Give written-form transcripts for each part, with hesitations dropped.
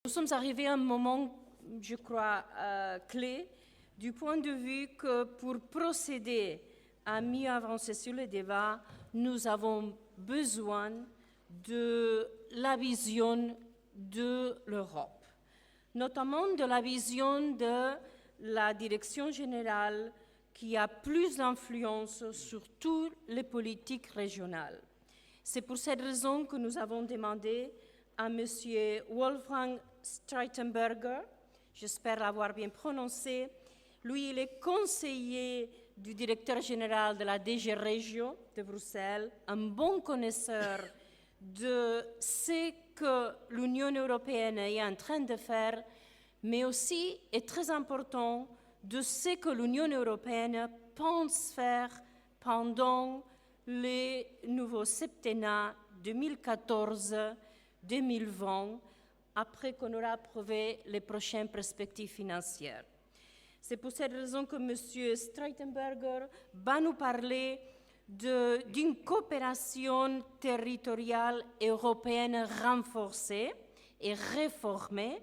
Nous sommes arrivés à un moment, je crois, clé, du point de vue que pour procéder à mieux avancer sur le débat, nous avons besoin de la vision de l'Europe, notamment de la vision de la direction générale qui a plus d'influence sur toutes les politiques régionales. C'est pour cette raison que nous avons demandé à M. Wolfgang Streitenberger, j'espère l'avoir bien prononcé. Lui, il est conseiller du directeur général de la DG Région de Bruxelles, un bon connaisseur de ce que l'Union européenne est en train de faire, mais aussi, est très important, de ce que l'Union européenne pense faire pendant les nouveaux septennats 2014-2020, après qu'on aura approuvé les prochaines perspectives financières. C'est pour cette raison que M. Streitenberger va nous parler d'une coopération territoriale européenne renforcée et réformée.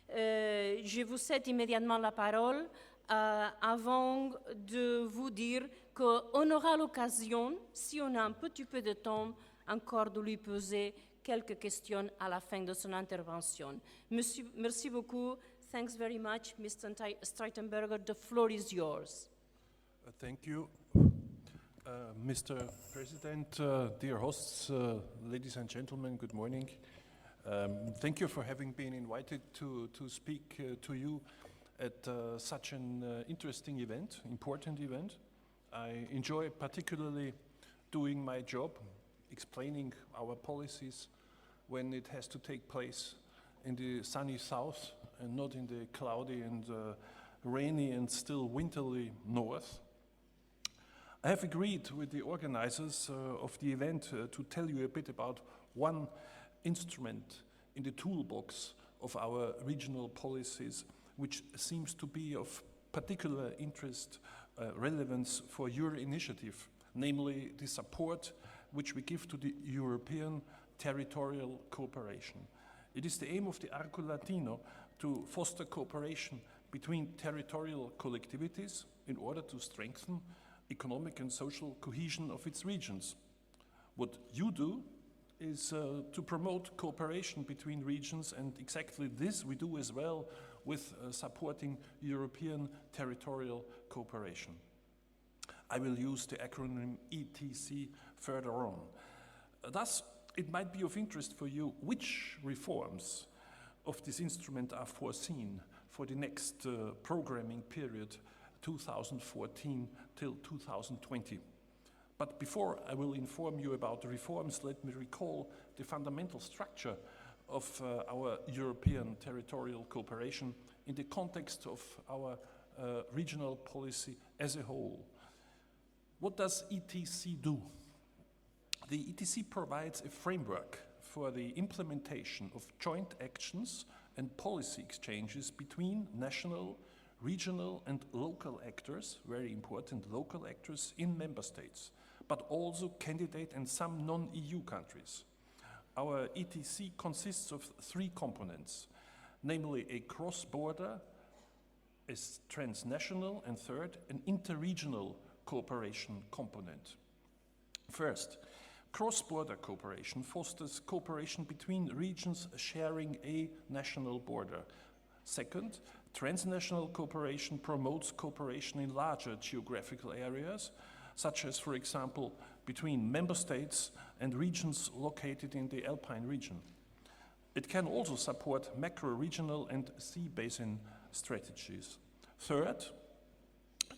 Je vous cède immédiatement la parole avant de vous dire qu'on aura l'occasion, si on a un petit peu de temps, encore de lui poser quelques questions à la fin de son intervention. Merci beaucoup. Thanks very much, Mr. Streitenberger. The floor is yours. Thank you, Mr. President, dear hosts, ladies and gentlemen, good morning. Thank you for having been invited to speak to you at such an interesting event, important event. I enjoy particularly doing my job, explaining our policies when it has to take place in the sunny south and not in the cloudy and rainy and still winterly north. I have agreed with the organizers of the event to tell you a bit about one instrument in the toolbox of our regional policies, which seems to be of particular interest, relevance for your initiative, namely the support which we give to the European territorial cooperation. It is the aim of the Arco Latino to foster cooperation between territorial collectivities in order to strengthen economic and social cohesion of its regions. What you do is to promote cooperation between regions, and exactly this we do as well with supporting European territorial cooperation. I will use the acronym ETC further on. Thus, it might be of interest for you which reforms of this instrument are foreseen for the next programming period 2014 till 2020. But before I will inform you about the reforms, let me recall the fundamental structure of our European territorial cooperation in the context of our regional policy as a whole. What does ETC do? The ETC provides a framework for the implementation of joint actions and policy exchanges between national, regional and local actors, very important local actors in member states, but also candidate and some non-EU countries. Our ETC consists of three components, namely a cross-border, a transnational, and third, an interregional cooperation component. First, cross-border cooperation fosters cooperation between regions sharing a national border. Second, transnational cooperation promotes cooperation in larger geographical areas, such as, for example, between member states and regions located in the Alpine region. It can also support macro-regional and sea basin strategies. Third,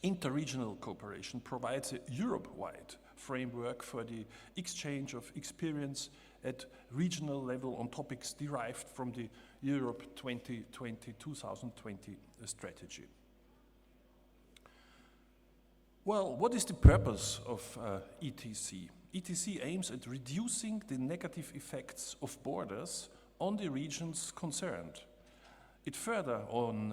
interregional cooperation provides a Europe-wide framework for the exchange of experience at regional level on topics derived from the Europe 2020 strategy. Well, what is the purpose of ETC? ETC aims at reducing the negative effects of borders on the regions concerned. It further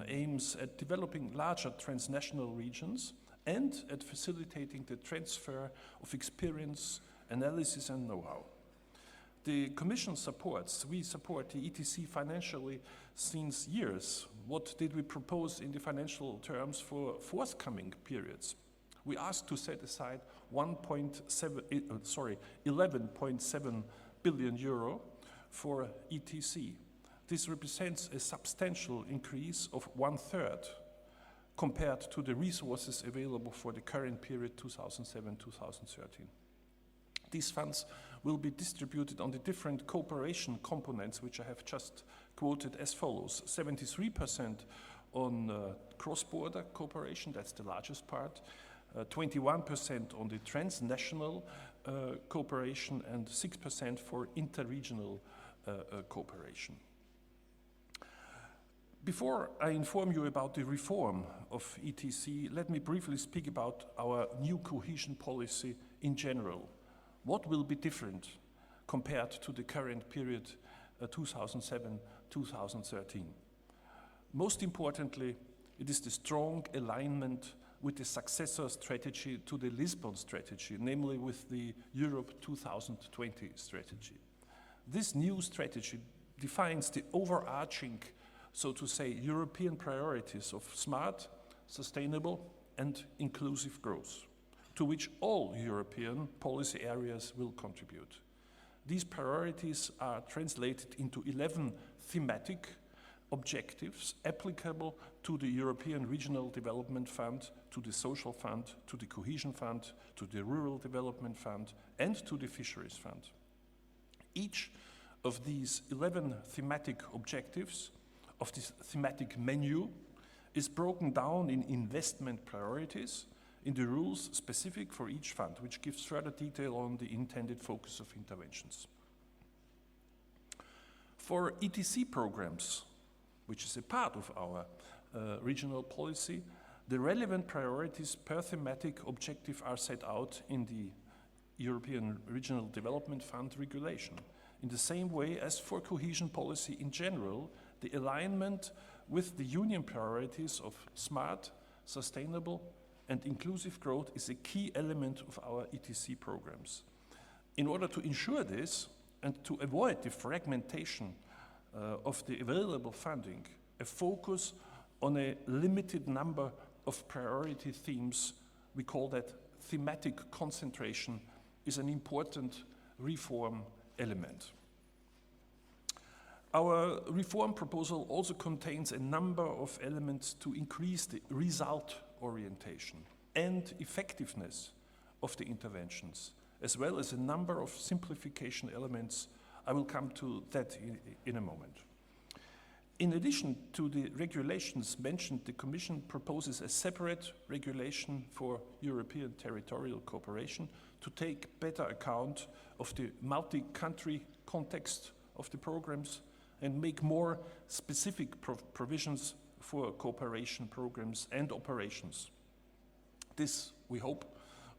aims at developing larger transnational regions and at facilitating the transfer of experience, analysis and know-how. The Commission we support the ETC financially since years. What did we propose in the financial terms for forthcoming periods? We asked to set aside 11.7 billion euro for ETC. This represents a substantial increase of 1/3 compared to the resources available for the current period 2007-2013. These funds will be distributed on the different cooperation components, which I have just quoted as follows: 73% on cross-border cooperation, that's the largest part, 21% on the transnational cooperation, and 6% for interregional cooperation. Before I inform you about the reform of ETC, let me briefly speak about our new cohesion policy in general. What will be different compared to the current period 2007-2013? Most importantly, it is the strong alignment with the successor strategy to the Lisbon strategy, namely with the Europe 2020 strategy. This new strategy defines the overarching, so to say, European priorities of smart, sustainable, and inclusive growth, to which all European policy areas will contribute. These priorities are translated into 11 thematic objectives applicable to the European Regional Development Fund, to the Social Fund, to the Cohesion Fund, to the Rural Development Fund, and to the Fisheries Fund. Each of these 11 thematic objectives of this thematic menu is broken down in investment priorities in the rules specific for each fund, which gives further detail on the intended focus of interventions. For ETC programs, which is a part of our regional policy, the relevant priorities per thematic objective are set out in the European Regional Development Fund regulation. In the same way as for cohesion policy in general, the alignment with the Union priorities of smart, sustainable, and inclusive growth is a key element of our ETC programs. In order to ensure this and to avoid the fragmentation of the available funding, a focus on a limited number of priority themes, we call that thematic concentration, is an important reform element. Our reform proposal also contains a number of elements to increase the result orientation and effectiveness of the interventions, as well as a number of simplification elements. I will come to that in a moment. In addition to the regulations mentioned, the Commission proposes a separate regulation for European territorial cooperation to take better account of the multi-country context of the programs and make more specific provisions for cooperation programs and operations. This, we hope,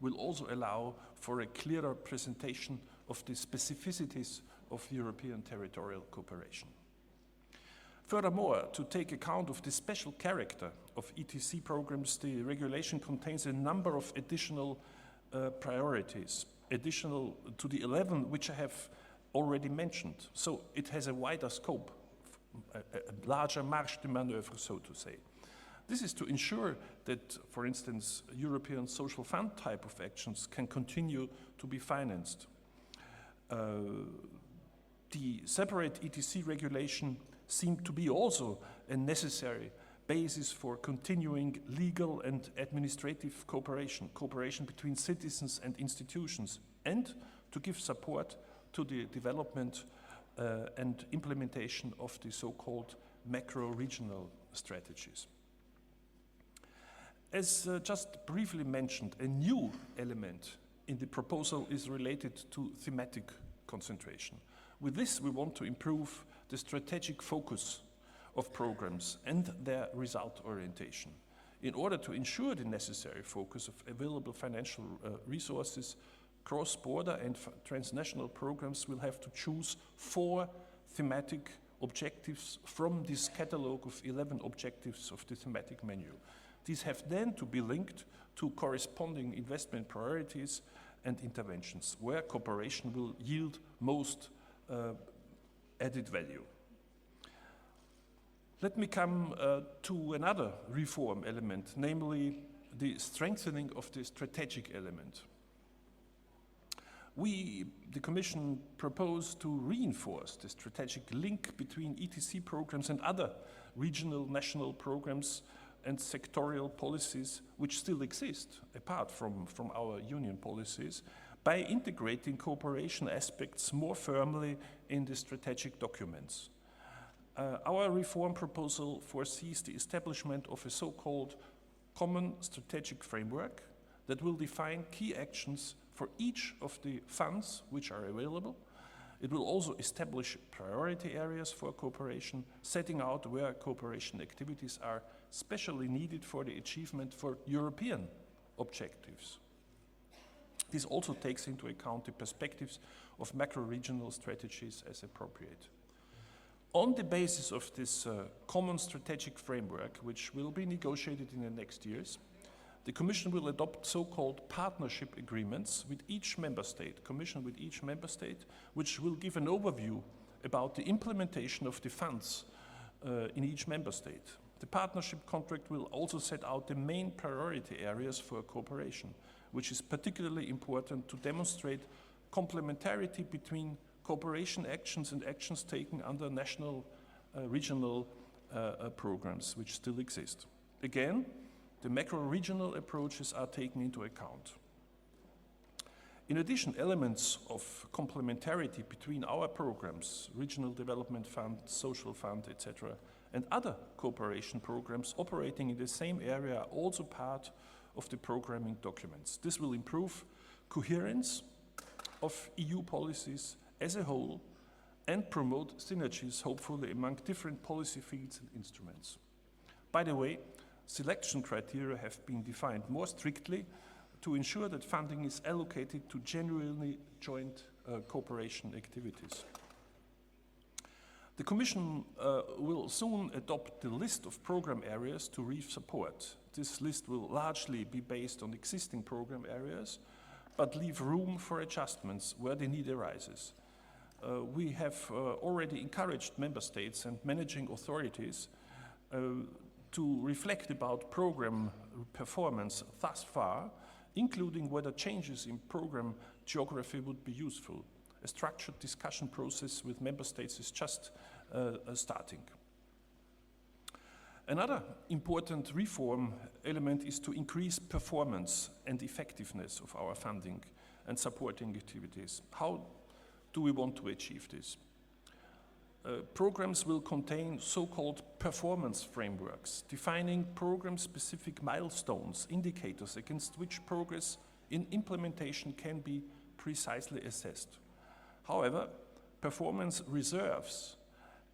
will also allow for a clearer presentation of the specificities of European territorial cooperation. Furthermore, to take account of the special character of ETC programs, the regulation contains a number of additional priorities, additional to the 11 which I have already mentioned. So it has a wider scope, a larger marge de manœuvre, so to say. This is to ensure that, for instance, European Social Fund type of actions can continue to be financed. The separate ETC regulation seemed to be also a necessary basis for continuing legal and administrative cooperation between citizens and institutions, and to give support to the development and implementation of the so-called macro-regional strategies. As just briefly mentioned, a new element in the proposal is related to thematic concentration. With this, we want to improve the strategic focus of programs and their result orientation. In order to ensure the necessary focus of available financial resources, cross-border and transnational programs will have to choose 4 thematic objectives from this catalogue of 11 objectives of the thematic menu. These have then to be linked to corresponding investment priorities and interventions, where cooperation will yield most added value. Let me come to another reform element, namely the strengthening of the strategic element. We, the Commission, propose to reinforce the strategic link between ETC programs and other regional national programs and sectorial policies which still exist, apart from our union policies, by integrating cooperation aspects more firmly in the strategic documents. Our reform proposal foresees the establishment of a so-called common strategic framework that will define key actions for each of the funds which are available. It will also establish priority areas for cooperation, setting out where cooperation activities are specially needed for the achievement for European objectives. This also takes into account the perspectives of macro-regional strategies as appropriate. On the basis of this common strategic framework, which will be negotiated in the next years, the Commission will adopt so-called partnership agreements with each member state, which will give an overview about the implementation of the funds in each member state. The partnership contract will also set out the main priority areas for cooperation, which is particularly important to demonstrate complementarity between cooperation actions and actions taken under national, regional programs, which still exist. Again, the macro-regional approaches are taken into account. In addition, elements of complementarity between our programs, Regional Development Fund, Social Fund, etc., and other cooperation programs operating in the same area are also part of the programming documents. This will improve coherence of EU policies as a whole and promote synergies, hopefully, among different policy fields and instruments. By the way, selection criteria have been defined more strictly to ensure that funding is allocated to genuinely joint cooperation activities. The Commission will soon adopt the list of program areas to reach support. This list will largely be based on existing program areas, but leave room for adjustments where the need arises. We have already encouraged member states and managing authorities to reflect about program performance thus far, including whether changes in program geography would be useful. A structured discussion process with member states is just starting. Another important reform element is to increase performance and effectiveness of our funding and supporting activities. How do we want to achieve this? Programs will contain so-called performance frameworks, defining program-specific milestones, indicators against which progress in implementation can be precisely assessed. However, performance reserves,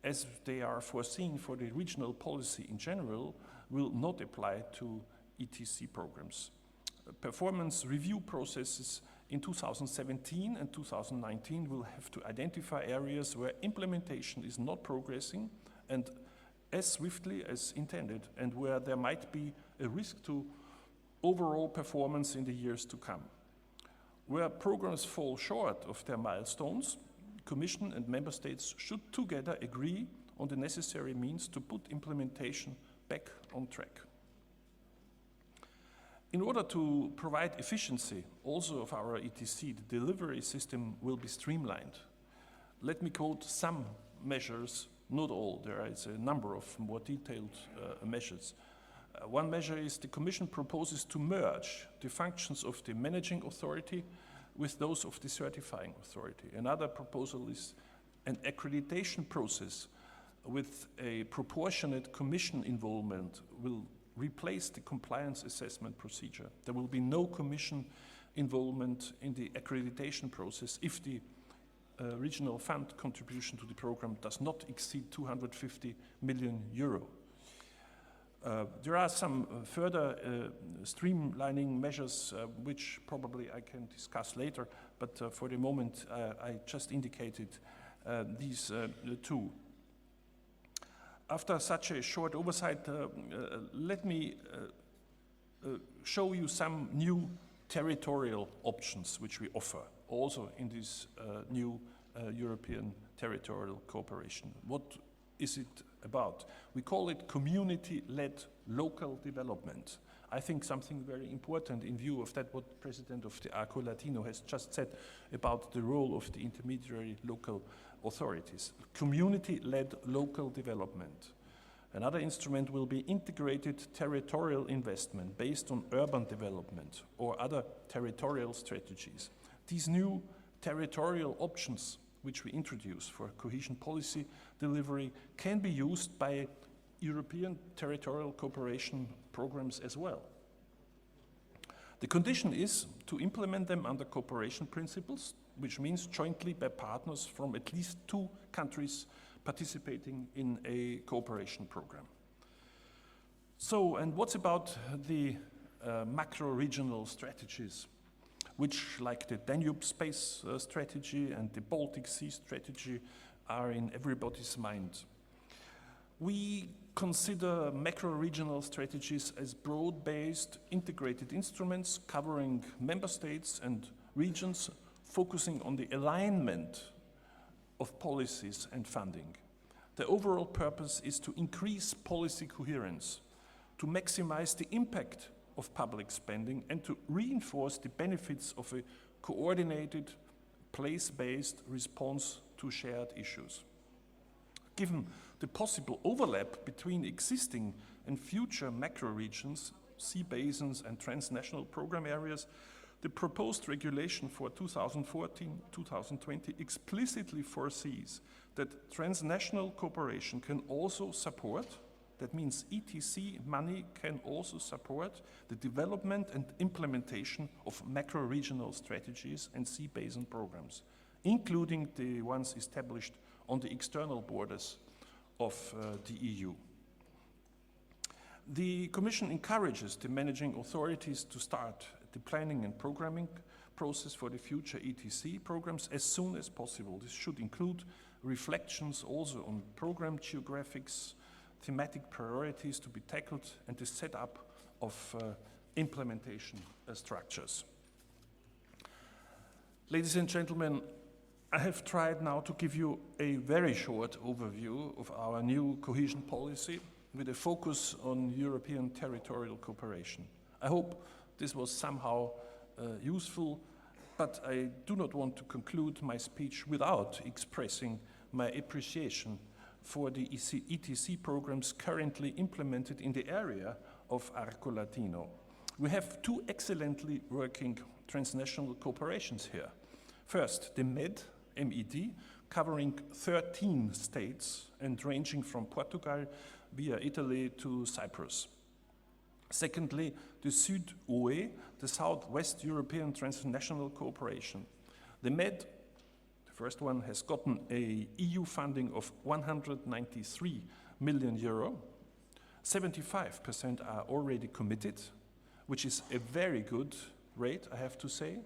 as they are foreseen for the regional policy in general, will not apply to ETC programs. Performance review processes in 2017 and 2019 will have to identify areas where implementation is not progressing and as swiftly as intended, and where there might be a risk to overall performance in the years to come. Where programs fall short of their milestones, Commission and Member States should together agree on the necessary means to put implementation back on track. In order to provide efficiency also of our ETC, the delivery system will be streamlined. Let me quote some measures, not all, there is a number of more detailed measures. One measure is the Commission proposes to merge the functions of the managing authority with those of the certifying authority. Another proposal is an accreditation process with a proportionate Commission involvement will replace the compliance assessment procedure. There will be no Commission involvement in the accreditation process if the regional fund contribution to the program does not exceed 250 million euro. There are some further streamlining measures which probably I can discuss later, but for the moment I just indicated these two. After such a short oversight, let me show you some new territorial options which we offer also in this new European territorial cooperation. What is it about? We call it community-led local development. I think something very important in view of that what the President of the Arco Latino has just said about the role of the intermediary local authorities. Community-led local development. Another instrument will be integrated territorial investment based on urban development or other territorial strategies. These new territorial options which we introduce for cohesion policy delivery can be used by European territorial cooperation programs as well. The condition is to implement them under cooperation principles, which means jointly by partners from at least 2 countries participating in a cooperation program. So, and what's about the macro-regional strategies, which, like the Danube Space strategy and the Baltic Sea strategy, are in everybody's mind? We consider macro-regional strategies as broad-based integrated instruments covering member states and regions, focusing on the alignment of policies and funding. The overall purpose is to increase policy coherence, to maximize the impact of public spending, and to reinforce the benefits of a coordinated, place-based response to shared issues. Given the possible overlap between existing and future macro-regions, sea basins and transnational program areas, the proposed regulation for 2014-2020 explicitly foresees that transnational cooperation can also support, that means ETC money can also support the development and implementation of macro-regional strategies and sea basin programs, including the ones established on the external borders of the EU. The Commission encourages the managing authorities to start the planning and programming process for the future ETC programs as soon as possible. This should include reflections also on program geographics, thematic priorities to be tackled, and the setup of implementation structures. Ladies and gentlemen, I have tried now to give you a very short overview of our new cohesion policy with a focus on European territorial cooperation. I hope this was somehow useful, but I do not want to conclude my speech without expressing my appreciation for the ETC programs currently implemented in the area of Arco Latino. We have 2 excellently working transnational cooperations here. First, the MED, covering 13 states and ranging from Portugal via Italy to Cyprus. Secondly, the Sud-OE, the Southwest European Transnational Cooperation. The MED, the first one, has gotten a EU funding of 193 million euro. 75% are already committed, which is a very good rate, I have to say.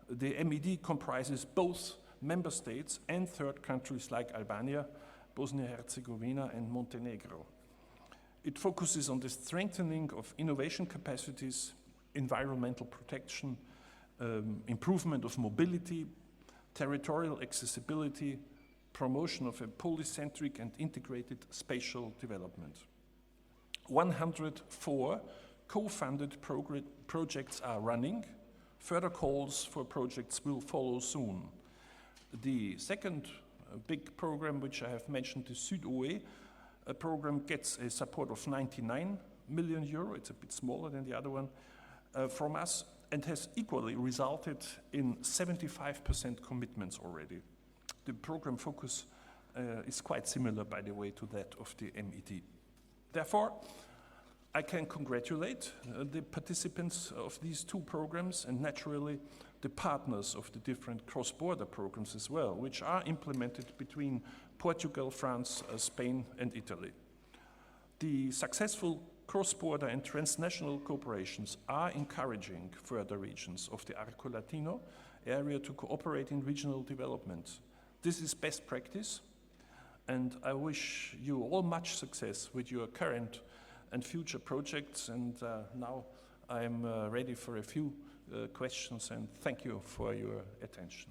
The MED comprises both member states and third countries like Albania, Bosnia-Herzegovina and Montenegro. It focuses on the strengthening of innovation capacities, environmental protection, improvement of mobility, territorial accessibility, promotion of a polycentric and integrated spatial development. 104 co-funded projects are running. Further calls for projects will follow soon. The second big program, which I have mentioned, the Sud-OE program, gets a support of 99 million euro. It's a bit smaller than the other one from us, and has equally resulted in 75% commitments already. The program focus is quite similar, by the way, to that of the MED. Therefore, I can congratulate the participants of these 2 programs, and naturally the partners of the different cross-border programs as well, which are implemented between Portugal, France, Spain and Italy. The successful cross-border and transnational cooperations are encouraging further regions of the Arco Latino area to cooperate in regional development. This is best practice, and I wish you all much success with your current and future projects, and now I'm ready for a few questions, and thank you for your attention.